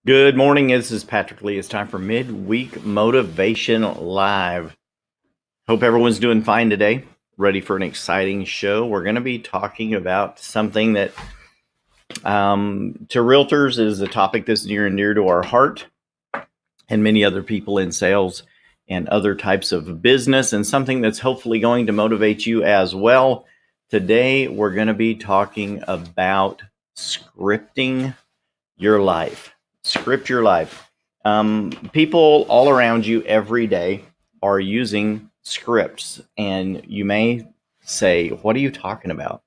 Good morning. This is Patrick Lee. It's time for Midweek Motivation Live. Hope everyone's doing fine today. Ready for an exciting show. We're going to be talking about something that to realtors is a topic that's near and dear to our heart, and many other people in sales and other types of business, and something that's hopefully going to motivate you as well. Today, we're going to be talking about scripting your life. Script your life. People all around you every day are using scripts, and you may say, "What are you talking about?"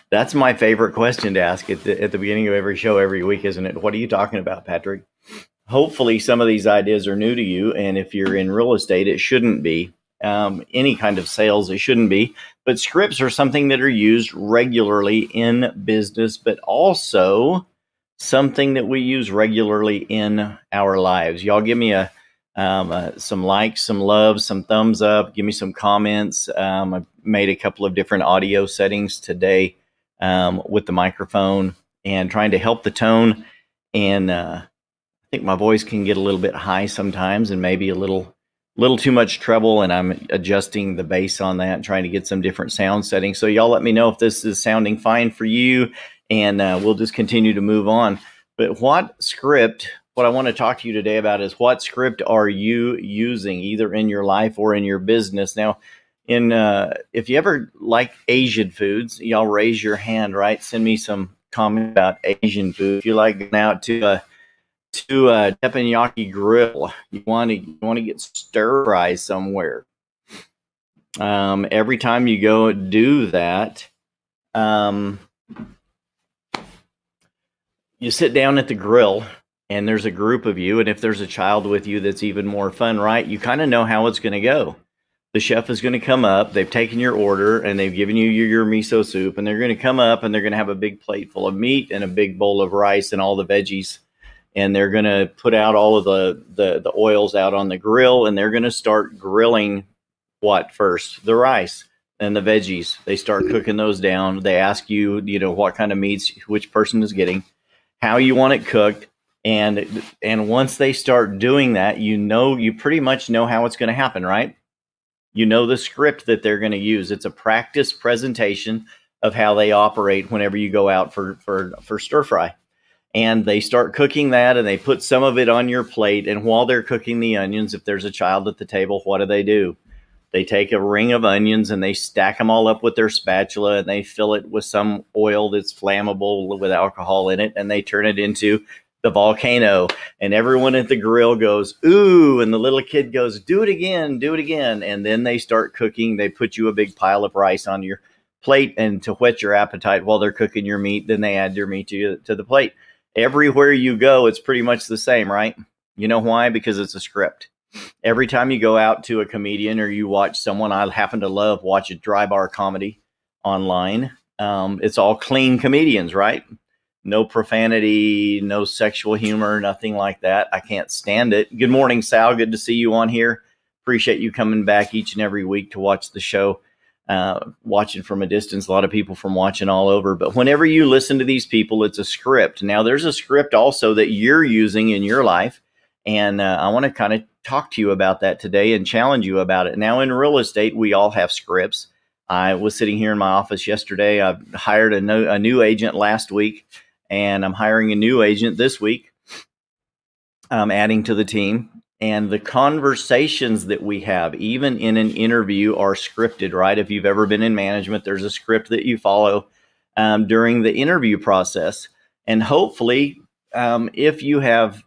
That's my favorite question to ask at the beginning of every show every week, isn't it? What are you talking about, Patrick? Hopefully, some of these ideas are new to you, and if you're in real estate, it shouldn't be. Any kind of sales, it shouldn't be. But scripts are something that are used regularly in business, but also something that we use regularly in our lives. Y'all give me some likes, some love, some thumbs up. Give me some comments. I made a couple of different audio settings today with the microphone and trying to help the tone. And I think my voice can get a little bit high sometimes and maybe a little too much treble, and I'm adjusting the bass on that and trying to get some different sound settings. So y'all let me know if this is sounding fine for you, and we'll just continue to move on. But what I want to talk to you today about is what script are you using either in your life or in your business? Now, if you ever like Asian foods, y'all raise your hand, right? Send me some comment about Asian food. If you like going out to a teppanyaki grill, you want to get stir fry somewhere. Every time you go do that, you sit down at the grill and there's a group of you, and if there's a child with you, that's even more fun, right? You kind of know how it's going to go. The chef is going to come up, they've taken your order and they've given you your miso soup, and they're going to come up and they're going to have a big plate full of meat and a big bowl of rice and all the veggies, and they're going to put out all of the oils out on the grill, and they're going to start grilling what first? The rice and the veggies. They start cooking those down. They ask you, what kind of meats which person is getting, how you want it cooked, and once they start doing that, you pretty much know how it's going to happen, right? You know the script that they're going to use. It's a practice presentation of how they operate whenever you go out for stir fry. And they start cooking that, and they put some of it on your plate. And while they're cooking the onions, if there's a child at the table, what do? They take a ring of onions and they stack them all up with their spatula, and they fill it with some oil that's flammable with alcohol in it, and they turn it into the volcano. And everyone at the grill goes, "Ooh," and the little kid goes, "Do it again, do it again." And then they start cooking. They put you a big pile of rice on your plate, and to whet your appetite while they're cooking your meat, then they add your meat to the plate. Everywhere you go, it's pretty much the same, right? You know why? Because it's a script. Every time you go out to a comedian or you watch someone, I happen to love watch a dry bar comedy online. It's all clean comedians, right? No profanity, no sexual humor, nothing like that. I can't stand it. Good morning, Sal. Good to see you on here. Appreciate you coming back each and every week to watch the show. Watching from a distance, a lot of people from watching all over. But whenever you listen to these people, it's a script. Now, there's a script also that you're using in your life. And I want to kind of talk to you about that today and challenge you about it. Now, in real estate, we all have scripts. I was sitting here in my office yesterday. I hired a new agent last week, and I'm hiring a new agent this week. I'm adding to the team. And the conversations that we have, even in an interview, are scripted, right? If you've ever been in management, there's a script that you follow during the interview process. And hopefully, if you have,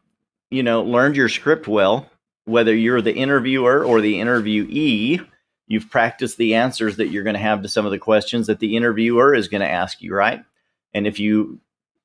learned your script well, whether you're the interviewer or the interviewee, you've practiced the answers that you're going to have to some of the questions that the interviewer is going to ask you, right? And if you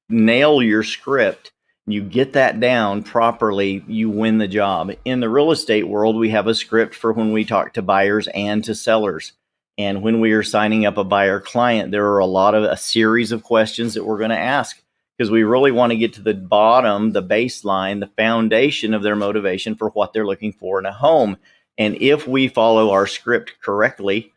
nail your script, you get that down properly, you win the job. In the real estate world, we have a script for when we talk to buyers and to sellers. And when we are signing up a buyer client, there are a series of questions that we're going to ask, because we really want to get to the bottom, the baseline, the foundation of their motivation for what they're looking for in a home. And if we follow our script correctly,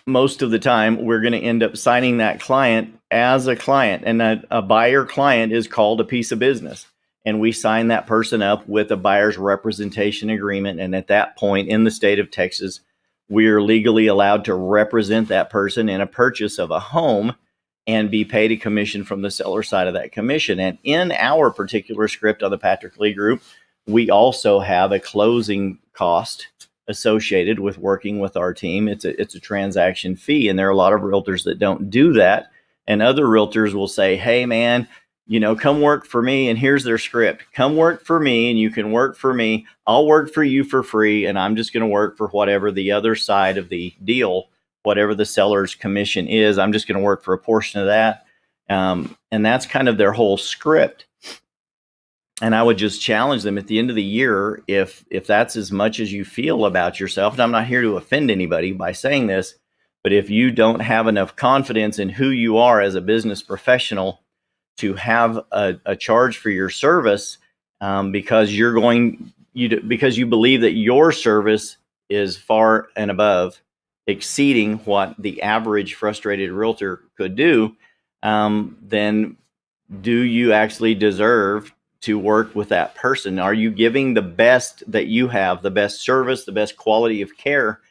most of the time we're going to end up signing that client as a client, and a buyer client is called a piece of business. And we sign that person up with a buyer's representation agreement. And at that point in the state of Texas, we are legally allowed to represent that person in a purchase of a home and be paid a commission from the seller side of that commission. And in our particular script on the Patrick Lee Group, we also have a closing cost associated with working with our team. It's a transaction fee, and there are a lot of realtors that don't do that. And other realtors will say, "Hey, man, come work for me." And here's their script: "Come work for me, and you can work for me. I'll work for you for free, and I'm just going to work for whatever the other side of the deal, whatever the seller's commission is. I'm just going to work for a portion of that." And that's kind of their whole script. And I would just challenge them at the end of the year, if that's as much as you feel about yourself, and I'm not here to offend anybody by saying this, but if you don't have enough confidence in who you are as a business professional to have a charge for your service, because because you believe that your service is far and above exceeding what the average frustrated realtor could do, then do you actually deserve to work with that person? Are you giving the best that you have, the best service, the best quality of care?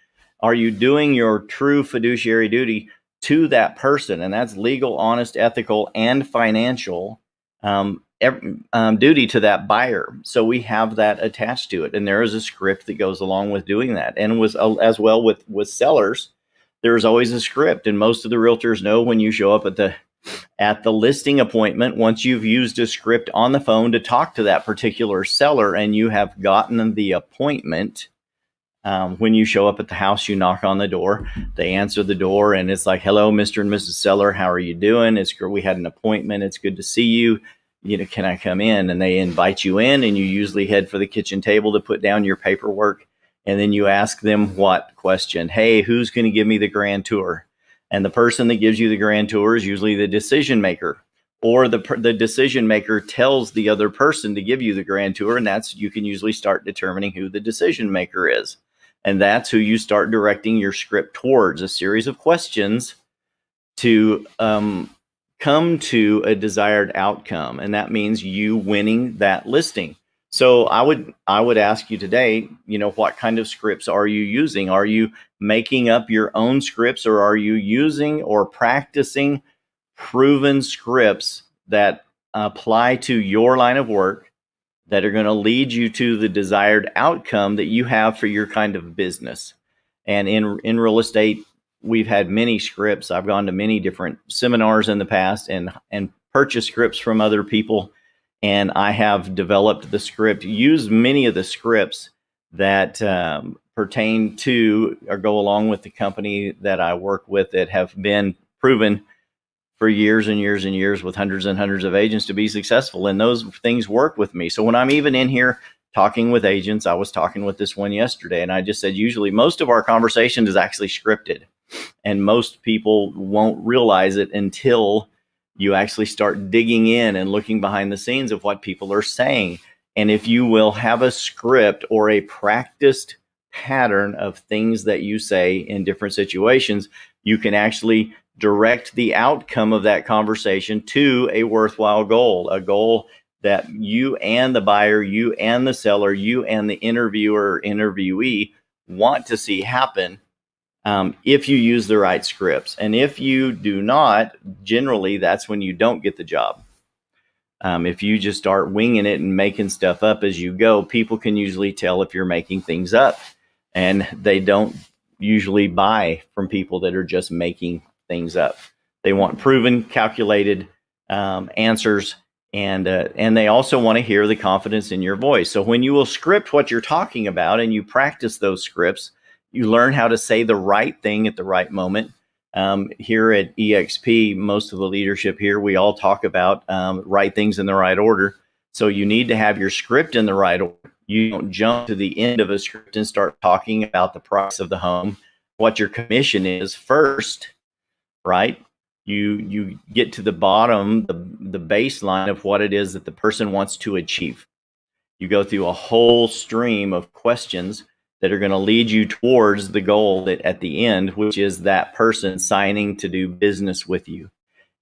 Are you doing your true fiduciary duty to that person? And that's legal, honest, ethical, and financial duty to that buyer. So we have that attached to it. And there is a script that goes along with doing that. And as well with sellers, there's always a script. And most of the realtors know when you show up at the listing appointment, once you've used a script on the phone to talk to that particular seller and you have gotten the appointment, when you show up at the house, you knock on the door, they answer the door, and it's like, "Hello, Mr. and Mrs. Seller, how are you doing? We had an appointment. It's good to see you. Can I come in?" And they invite you in, and you usually head for the kitchen table to put down your paperwork. And then you ask them what question? "Hey, who's going to give me the grand tour?" And the person that gives you the grand tour is usually the decision maker, or the decision maker tells the other person to give you the grand tour. And you can usually start determining who the decision maker is. And that's who you start directing your script towards, a series of questions to come to a desired outcome. And that means you winning that listing. So I would ask you today, what kind of scripts are you using? Are you making up your own scripts, or are you using or practicing proven scripts that apply to your line of work, that are going to lead you to the desired outcome that you have for your kind of business? And in real estate, we've had many scripts. I've gone to many different seminars in the past and purchased scripts from other people. And I have developed the script, used many of the scripts that pertain to or go along with the company that I work with, that have been proven for years and years and years with hundreds and hundreds of agents to be successful. And those things work with me. So when I'm even in here talking with agents, I was talking with this one yesterday, and I just said, usually most of our conversation is actually scripted, and most people won't realize it until you actually start digging in and looking behind the scenes of what people are saying. And if you will have a script or a practiced pattern of things that you say in different situations, you can actually direct the outcome of that conversation to a worthwhile goal, a goal that you and the buyer, you and the seller, you and the interviewer or interviewee want to see happen, if you use the right scripts. And if you do not, generally that's when you don't get the job. If you just start winging it and making stuff up as you go, people can usually tell if you're making things up, and they don't usually buy from people that are just making things up. They want proven, calculated answers, and they also want to hear the confidence in your voice. So when you will script what you're talking about and you practice those scripts, you learn how to say the right thing at the right moment. Here at EXP, most of the leadership here, we all talk about right things in the right order. So you need to have your script in the right order. You don't jump to the end of a script and start talking about the price of the home, what your commission is first, right? You get to the bottom, the baseline of what it is that the person wants to achieve. You go through a whole stream of questions that are going to lead you towards the goal at the end, which is that person signing to do business with you.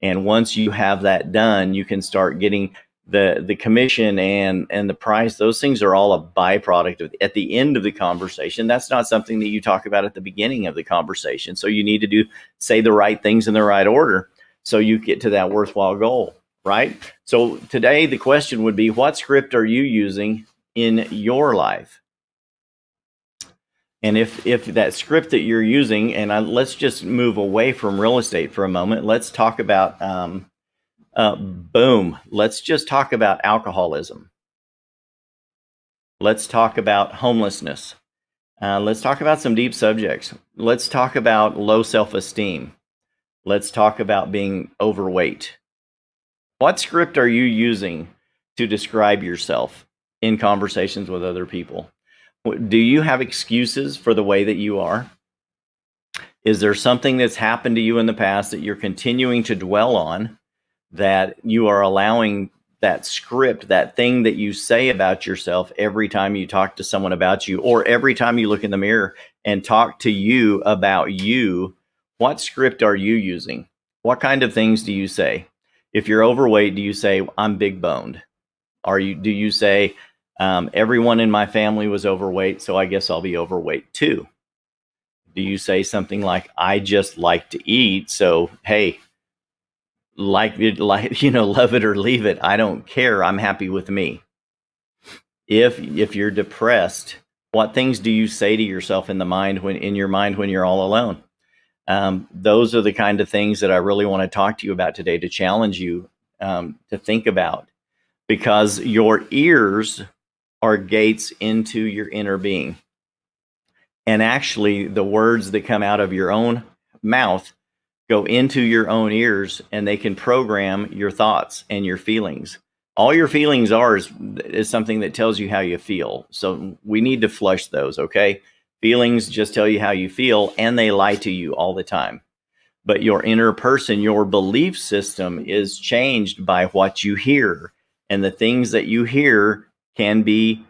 And once you have that done, you can start getting the commission and the price. Those things are all a byproduct of at the end of the conversation. That's not something that you talk about at the beginning of the conversation. So you need to say the right things in the right order so you get to that worthwhile goal, right? So today the question would be, what script are you using in your life? And if that script that you're using, and let's just move away from real estate for a moment. Let's talk about let's just talk about alcoholism. Let's talk about homelessness. Let's talk about some deep subjects. Let's talk about low self-esteem. Let's talk about being overweight. What script are you using to describe yourself in conversations with other people? Do you have excuses for the way that you are? Is there something that's happened to you in the past that you're continuing to dwell on, that you are allowing that script, that thing that you say about yourself every time you talk to someone about you, or every time you look in the mirror and talk to you about you? What script are you using? What kind of things do you say? If you're overweight, do you say, I'm big boned? Do you say, everyone in my family was overweight, so I guess I'll be overweight too? Do you say something like, I just like to eat, so hey, love it or leave it, I don't care, I'm happy with me? If you're depressed, what things do you say to yourself in your mind when you're all alone? Those are the kind of things that I really want to talk to you about today, to challenge you to think about, because your ears are gates into your inner being. And actually, the words that come out of your own mouth go into your own ears, and they can program your thoughts and your feelings. All your feelings are is something that tells you how you feel. So we need to flush those, okay? Feelings just tell you how you feel, and they lie to you all the time. But your inner person, your belief system, is changed by what you hear. And the things that you hear can be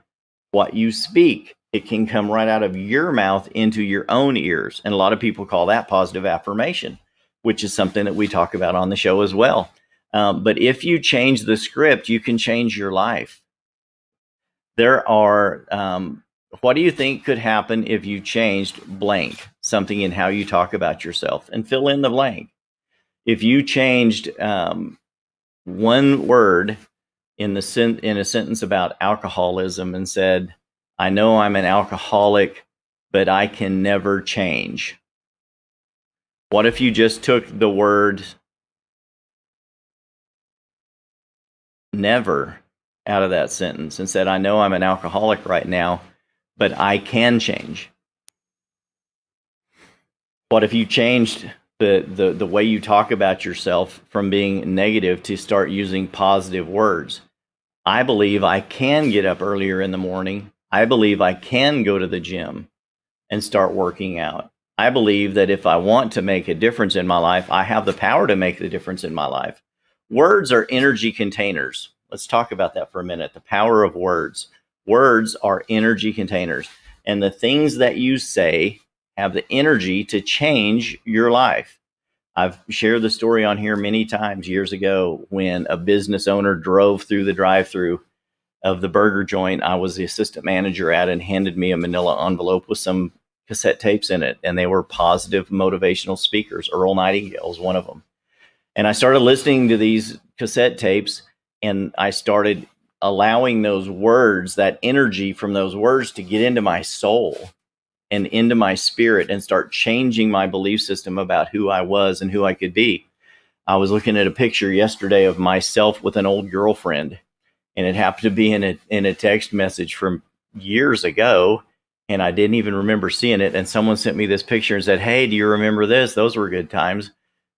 what you speak. It can come right out of your mouth into your own ears. And a lot of people call that positive affirmation, which is something that we talk about on the show as well. But if you change the script, you can change your life. There are, what do you think could happen if you changed blank, something in how you talk about yourself, and fill in the blank? If you changed one word in a sentence about alcoholism and said, I know I'm an alcoholic, but I can never change. What if you just took the word never out of that sentence and said, I know I'm an alcoholic right now, but I can change? What if you changed the way you talk about yourself from being negative to start using positive words? I believe I can get up earlier in the morning. I believe I can go to the gym and start working out. I believe that if I want to make a difference in my life, I have the power to make the difference in my life. Words are energy containers. Let's talk about that for a minute. The power of words. Words are energy containers. And the things that you say have the energy to change your life. I've shared the story on here many times years ago when a business owner drove through the drive-through of the burger joint I was the assistant manager at and handed me a manila envelope with some cassette tapes in it. And they were positive motivational speakers. Earl Nightingale was one of them. And I started listening to these cassette tapes, and I started allowing those words, that energy from those words, to get into my soul and into my spirit and start changing my belief system about who I was and who I could be. I was looking at a picture yesterday of myself with an old girlfriend, and it happened to be in a text message from years ago, and I didn't even remember seeing it. And someone sent me this picture and said, hey, do you remember this? Those were good times.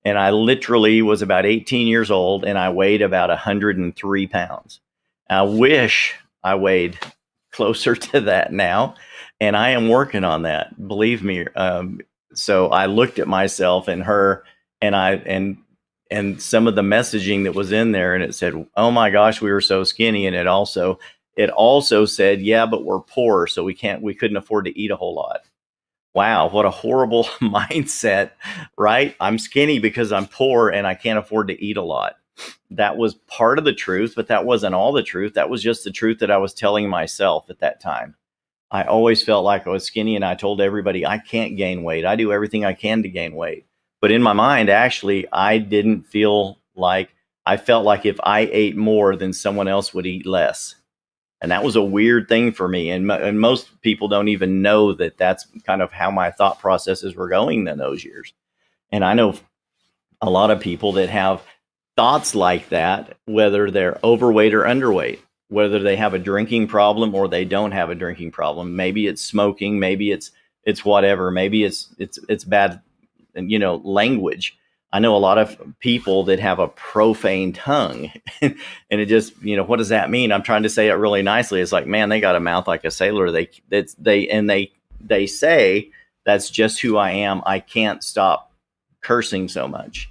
And I literally was about 18 years old, and I weighed about 103 pounds. I wish I weighed closer to that now, and I am working on that, believe me. So I looked at myself and her, and some of the messaging that was in there, and it said, oh my gosh, we were so skinny. And it also, it also said, yeah, but we're poor, so we couldn't afford to eat a whole lot. Wow, what a horrible mindset, right? I'm skinny because I'm poor and I can't afford to eat a lot. That was part of the truth, but that wasn't all the truth. That was just the truth that I was telling myself at that time. I always felt like I was skinny, and I told everybody I can't gain weight. I do everything I can to gain weight. But in my mind, actually, I didn't feel like, I felt like if I ate more, then someone else would eat less. And that was a weird thing for me. And most people don't even know that that's kind of how my thought processes were going in those years. And I know a lot of people that have thoughts like that, whether they're overweight or underweight, whether they have a drinking problem or they don't have a drinking problem. Maybe it's smoking, maybe it's whatever, maybe it's bad, language. I know a lot of people that have a profane tongue and it just, what does that mean? I'm trying to say it really nicely. It's like, man, they got a mouth like a sailor. They say that's just who I am. I can't stop cursing so much.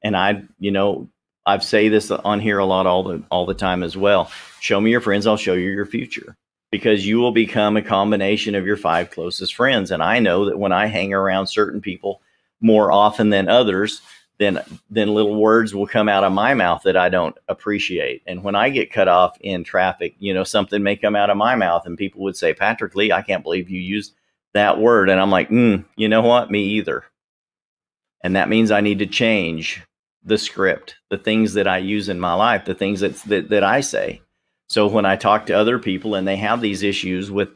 And I've say this on here a lot all the time as well. Show me your friends, I'll show you your future, because you will become a combination of your 5 closest friends. And I know that when I hang around certain people more often than others, then little words will come out of my mouth that I don't appreciate. And when I get cut off in traffic, something may come out of my mouth and people would say, Patrick Lee, I can't believe you used that word. And I'm like, you know what? Me either. And that means I need to change the script, the things that I use in my life, the things that I say. So when I talk to other people and they have these issues with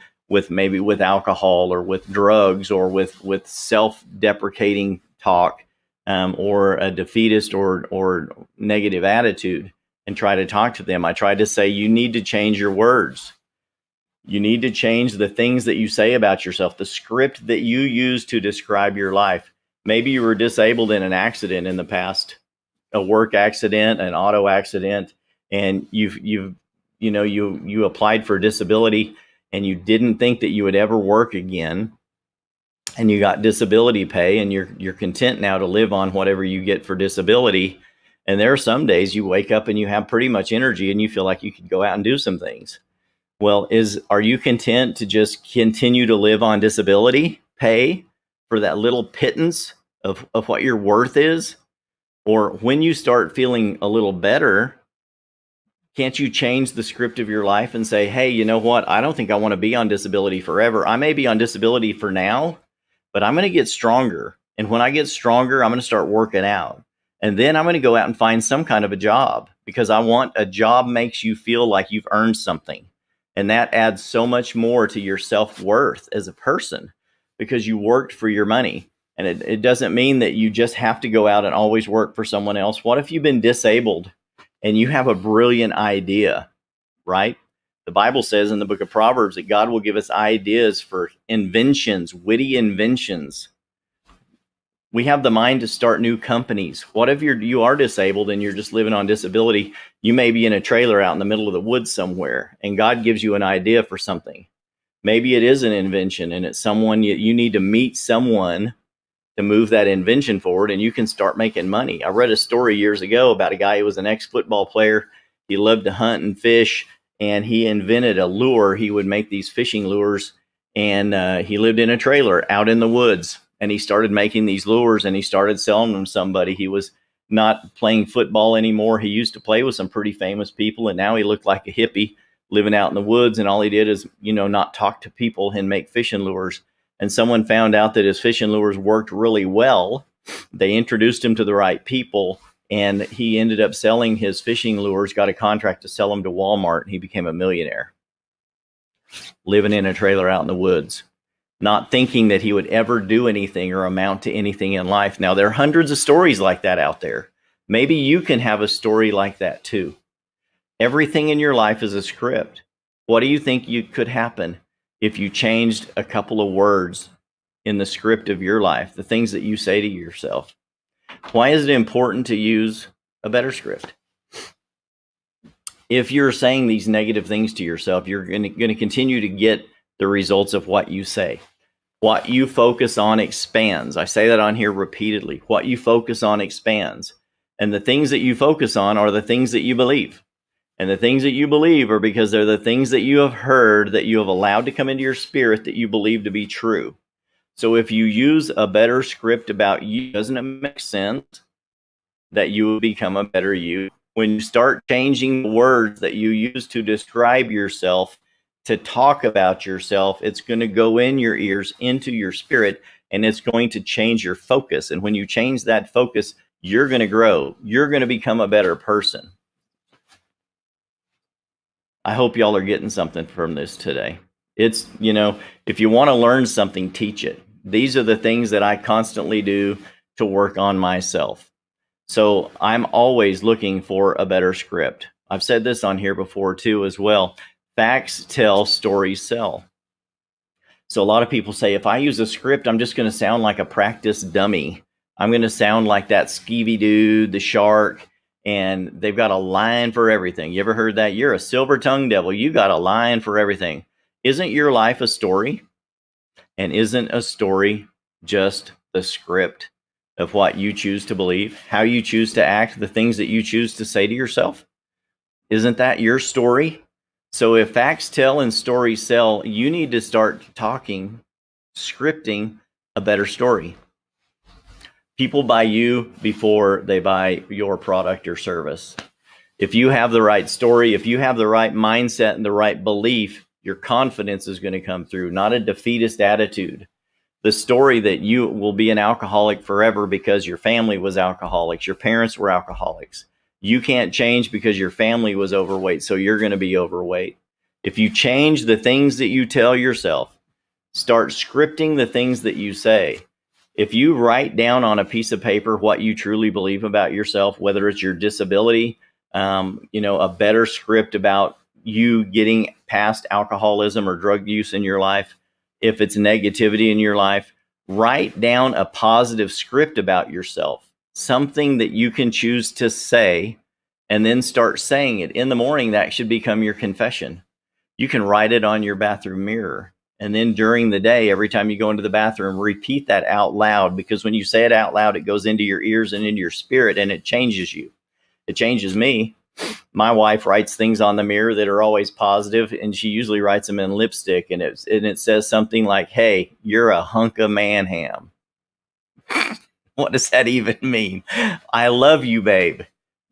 maybe with alcohol or with drugs or with self-deprecating talk, or a defeatist or negative attitude, and try to talk to them, I try to say, you need to change your words. You need to change the things that you say about yourself, the script that you use to describe your life. Maybe you were disabled in an accident in the past, a work accident, an auto accident, and you applied for disability and you didn't think that you would ever work again, and you got disability pay, and you're content now to live on whatever you get for disability. And there are some days you wake up and you have pretty much energy and you feel like you could go out and do some things. Well, are you content to just continue to live on disability pay for that little pittance of what your worth is? Or when you start feeling a little better, can't you change the script of your life and say, hey, you know what? I don't think I want to be on disability forever. I may be on disability for now, but I'm going to get stronger. And when I get stronger, I'm going to start working out. And then I'm going to go out and find some kind of a job, because a job makes you feel like you've earned something. And that adds so much more to your self-worth as a person, because you worked for your money. And it doesn't mean that you just have to go out and always work for someone else. What if you've been disabled and you have a brilliant idea, right? The Bible says in the book of Proverbs that God will give us ideas for inventions, witty inventions. We have the mind to start new companies. What if you are disabled and you're just living on disability? You may be in a trailer out in the middle of the woods somewhere, and God gives you an idea for something. Maybe it is an invention, and it's someone you need to meet someone to move that invention forward, and you can start making money. I read a story years ago about a guy who was an ex-football player. He loved to hunt and fish, and he invented a lure. He would make these fishing lures, and he lived in a trailer out in the woods, and he started making these lures, and he started selling them to somebody. He was not playing football anymore. He used to play with some pretty famous people, and now he looked like a hippie living out in the woods, and all he did is, not talk to people and make fishing lures. And someone found out that his fishing lures worked really well. They introduced him to the right people, and he ended up selling his fishing lures, got a contract to sell them to Walmart, and he became a millionaire, living in a trailer out in the woods, not thinking that he would ever do anything or amount to anything in life. Now, there are hundreds of stories like that out there. Maybe you can have a story like that too. Everything in your life is a script. What do you think could happen if you changed a couple of words in the script of your life, the things that you say to yourself? Why is it important to use a better script? If you're saying these negative things to yourself, you're going to continue to get the results of what you say. What you focus on expands. I say that on here repeatedly. What you focus on expands. And the things that you focus on are the things that you believe. And the things that you believe are because they're the things that you have heard, that you have allowed to come into your spirit, that you believe to be true. So if you use a better script about you, doesn't it make sense that you will become a better you? When you start changing the words that you use to describe yourself, to talk about yourself, it's going to go in your ears, into your spirit, and it's going to change your focus. And when you change that focus, you're going to grow. You're going to become a better person. I hope y'all are getting something from this today. It's, if you want to learn something, teach it. These are the things that I constantly do to work on myself. So I'm always looking for a better script. I've said this on here before too as well. Facts tell, stories sell. So a lot of people say, if I use a script, I'm just going to sound like a practice dummy. I'm going to sound like that skeevy dude, the shark, and they've got a line for everything. You ever heard that? You're a silver-tongued devil. You got a line for everything. Isn't your life a story? And isn't a story just the script of what you choose to believe, how you choose to act, the things that you choose to say to yourself? Isn't that your story? So if facts tell and stories sell, you need to start talking, scripting a better story. People buy you before they buy your product or service. If you have the right story, if you have the right mindset and the right belief, your confidence is going to come through, not a defeatist attitude. The story that you will be an alcoholic forever because your family was alcoholics, your parents were alcoholics. You can't change because your family was overweight, so you're going to be overweight. If you change the things that you tell yourself, start scripting the things that you say. If you write down on a piece of paper what you truly believe about yourself, whether it's your disability, a better script about you getting past alcoholism or drug use in your life, if it's negativity in your life, write down a positive script about yourself, something that you can choose to say, and then start saying it. In the morning, that should become your confession. You can write it on your bathroom mirror. And then during the day, every time you go into the bathroom, repeat that out loud, because when you say it out loud, it goes into your ears and into your spirit, and it changes you. It changes me. My wife writes things on the mirror that are always positive, and she usually writes them in lipstick, and it says something like, "Hey, you're a hunk of man ham." What does that even mean? I love you, babe.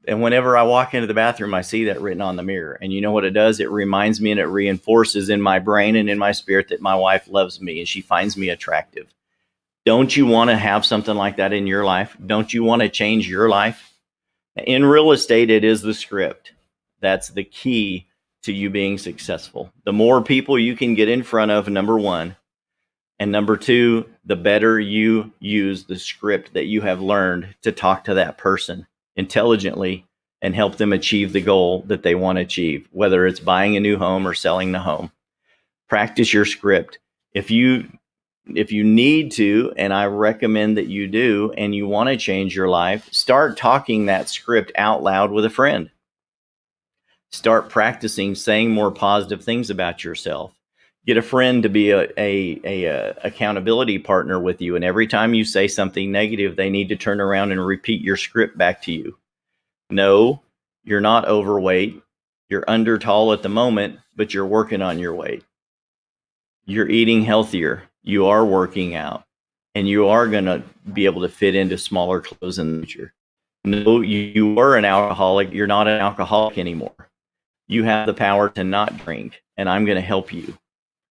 And whenever I walk into the bathroom, I see that written on the mirror. And you know what it does? It reminds me and it reinforces in my brain and in my spirit that my wife loves me and she finds me attractive. Don't you want to have something like that in your life? Don't you want to change your life? In real estate, it is the script. That's the key to you being successful. The more people you can get in front of, number one. And number two, the better you use the script that you have learned to talk to that person intelligently and help them achieve the goal that they want to achieve, whether it's buying a new home or selling the home. Practice your script. If you need to, and I recommend that you do, and you want to change your life, start talking that script out loud with a friend. Start practicing saying more positive things about yourself. Get a friend to be a accountability partner with you. And every time you say something negative, they need to turn around and repeat your script back to you. No, you're not overweight. You're under tall at the moment, but you're working on your weight. You're eating healthier. You are working out. And you are going to be able to fit into smaller clothes in the future. No, you were an alcoholic. You're not an alcoholic anymore. You have the power to not drink, and I'm going to help you.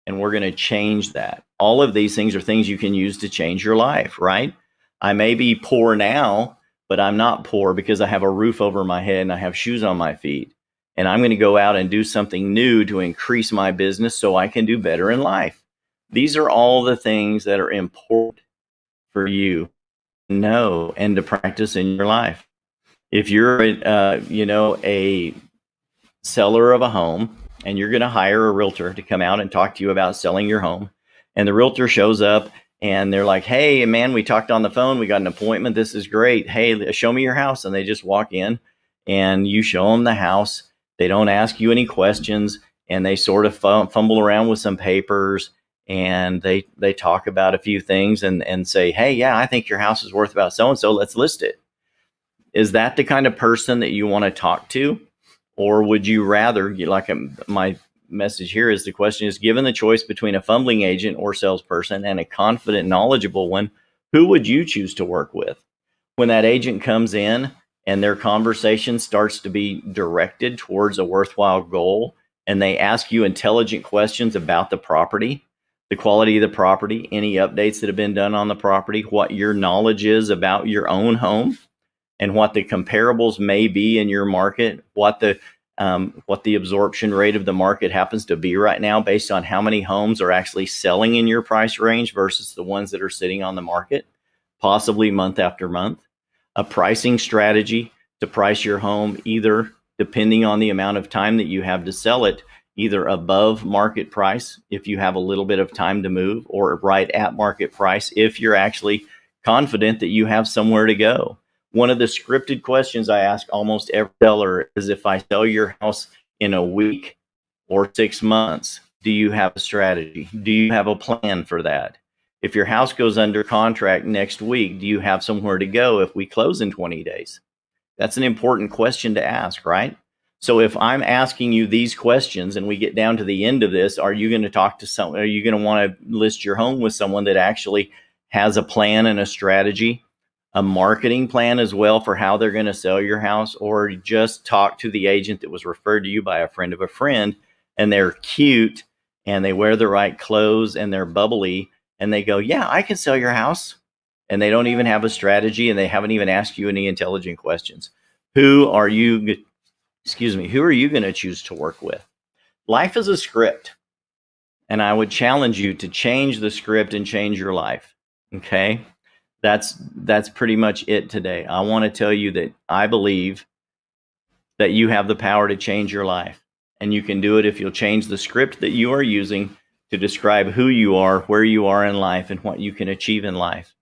And we're going to change that. All of these things are things you can use to change your life, right? I may be poor now, but I'm not poor because I have a roof over my head and I have shoes on my feet. And I'm going to go out and do something new to increase my business so I can do better in life. These are all the things that are important for you to know and to practice in your life. If you're, a seller of a home, and you're going to hire a realtor to come out and talk to you about selling your home, and the realtor shows up and they're like, "Hey, man, we talked on the phone. We got an appointment. This is great. Hey, show me your house." And they just walk in and you show them the house. They don't ask you any questions, and they sort of fumble around with some papers, and they talk about a few things and say, "Hey, yeah, I think your house is worth about so-and-so. Let's list it." Is that the kind of person that you want to talk to? Or would you rather, my message here is, the question is, given the choice between a fumbling agent or salesperson and a confident, knowledgeable one, who would you choose to work with? When that agent comes in and their conversation starts to be directed towards a worthwhile goal, and they ask you intelligent questions about the property, the quality of the property, any updates that have been done on the property, what your knowledge is about your own home, and what the comparables may be in your market, what the absorption rate of the market happens to be right now based on how many homes are actually selling in your price range versus the ones that are sitting on the market, possibly month after month. A pricing strategy to price your home, either depending on the amount of time that you have to sell it, either above market price if you have a little bit of time to move, or right at market price if you're actually confident that you have somewhere to go. One of the scripted questions I ask almost every seller is, if I sell your house in a week or 6 months, do you have a strategy? Do you have a plan for that? If your house goes under contract next week, do you have somewhere to go if we close in 20 days? That's an important question to ask, right? So if I'm asking you these questions and we get down to the end of this, are you going to talk to someone? Are you going to want to list your home with someone that actually has a plan and a strategy, a marketing plan as well for how they're going to sell your house, or just talk to the agent that was referred to you by a friend of a friend, and they're cute and they wear the right clothes and they're bubbly and they go, yeah, I can sell your house, and they don't even have a strategy and they haven't even asked you any intelligent questions? Who are you going to choose to work with? Life is a script, and I would challenge you to change the script and change your life. Okay? That's pretty much it today. I want to tell you that I believe that you have the power to change your life, and you can do it if you'll change the script that you are using to describe who you are, where you are in life, and what you can achieve in life.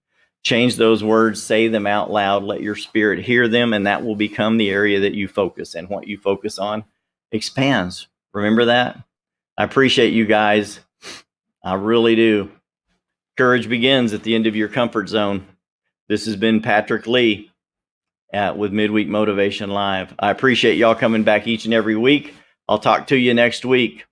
Change those words, say them out loud, let your spirit hear them, and that will become the area that you focus, and what you focus on expands. Remember that? I appreciate you guys. I really do. Courage begins at the end of your comfort zone. This has been Patrick Lee with Midweek Motivation Live. I appreciate y'all coming back each and every week. I'll talk to you next week.